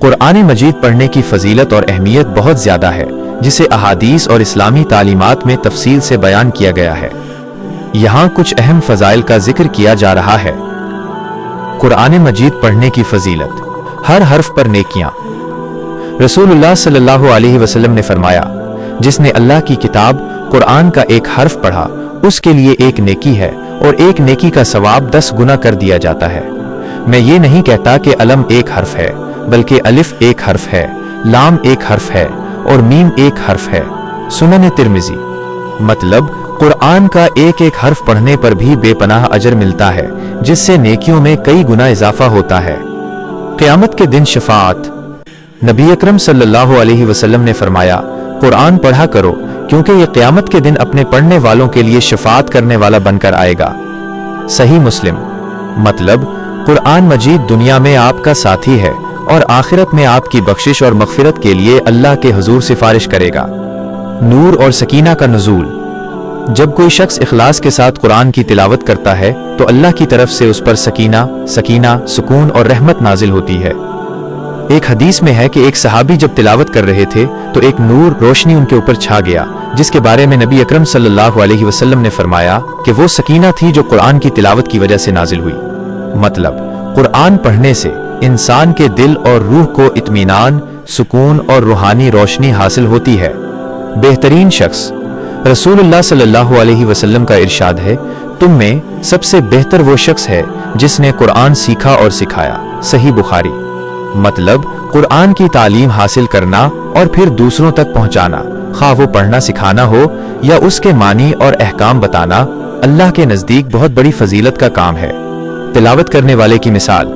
कुरान मजीद पढ़ने की फजीलत और अहमियत बहुत ज़्यादा है, जिसे अहादीस और इस्लामी तालीमात में तफसील से बयान किया गया है। यहाँ कुछ अहम फ़ज़ाइल का जिक्र किया जा रहा है। कुरान मजीद पढ़ने की फजीलत, हर हर्फ पर नेकियां। रसूलुल्लाह सल्लल्लाहु अलैहि वसल्लम ने फरमाया, जिसने अल्लाह की किताब कुरान का एक हर्फ पढ़ा, उसके लिए एक नेकी है और एक नेकी का सवाब 10 गुना कर दिया जाता है। मैं ये नहीं कहता कि अलम एक हर्फ है, बल्कि अलिफ एक हर्फ है, लाम एक हर्फ है और मीम एक हर्फ है। सुनन तिर्मिज़ी। मतलब कुरान का एक एक हर्फ पढ़ने पर भी बेपनाह अजर मिलता है, जिससे नेकियों में कई गुना इजाफा होता है। क़यामत के दिन शफाअत। नबी अकरम सल्लल्लाहु अलैहि वसल्लम ने फरमाया, कुरान पढ़ा करो, क्योंकि ये क़यामत के दिन अपने पढ़ने वालों के लिए शफाअत करने वाला बनकर आएगा। सही मुस्लिम। मतलब कुरान मजीद दुनिया में आपका साथी है और आखिरत में आपकी बख्शिश और मग़फ़िरत के लिए अल्लाह के हुजूर सिफारिश करेगा। नूर और सकीना का नुज़ूल। जब कोई शख्स इखलास के साथ कुरान की तिलावत करता है तो अल्लाह की तरफ से उस पर सकीना, सुकून और रहमत नाजिल होती है। एक हदीस में है कि एक सहाबी जब तिलावत कर रहे थे तो एक नूर रोशनी उनके ऊपर छा गया, जिसके बारे में नबी अकरम सल्लल्लाहु अलैहि वसल्लम ने फरमाया कि वो सकीना थी जो कुरान की तिलावत की वजह से नाजिल हुई। मतलब कुरान पढ़ने से इंसान के दिल और रूह को इत्मीनान, सुकून और रूहानी रोशनी हासिल होती है। बेहतरीन शख्स। रसूलुल्लाह सल्लल्लाहु अलैहि वसल्लम का इरशाद है, तुम में सबसे बेहतर वो शख्स है जिसने कुरान सीखा और सिखाया। सही बुखारी। मतलब कुरान की तालीम हासिल करना और फिर दूसरों तक पहुंचाना, खा वो पढ़ना सिखाना हो या उसके मानी और अहकाम बताना, अल्लाह के नज़दीक बहुत बड़ी फजीलत का काम है। तिलावत करने वाले की मिसाल।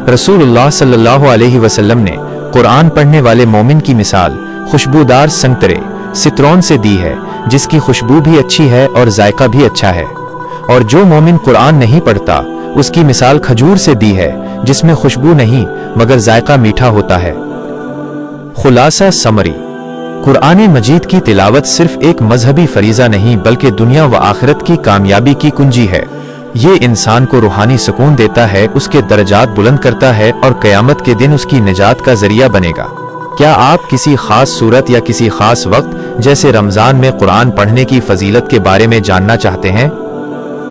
रसूलुल्लाह सल्लल्लाहु अलैहि वसल्लम ने कुरान पढ़ने वाले मोमिन की मिसाल खुशबूदार संतरे सित्रोन से दी है, जिसकी खुशबू भी अच्छी है और जायका भी अच्छा है। और जो मोमिन कुरान नहीं पढ़ता, उसकी मिसाल खजूर से दी है, जिसमें खुशबू नहीं मगर जायका मीठा होता है। खुलासा समरी। कुरान मजीद की तिलावत सिर्फ एक मजहबी फरीजा नहीं, बल्कि दुनिया व आखिरत की कामयाबी की कुंजी है। ये इंसान को रूहानी सुकून देता है, उसके दर्जात बुलंद करता है और क़यामत के दिन उसकी निजात का जरिया बनेगा। क्या आप किसी खास सूरत या किसी खास वक्त जैसे रमज़ान में कुरान पढ़ने की फजीलत के बारे में जानना चाहते हैं?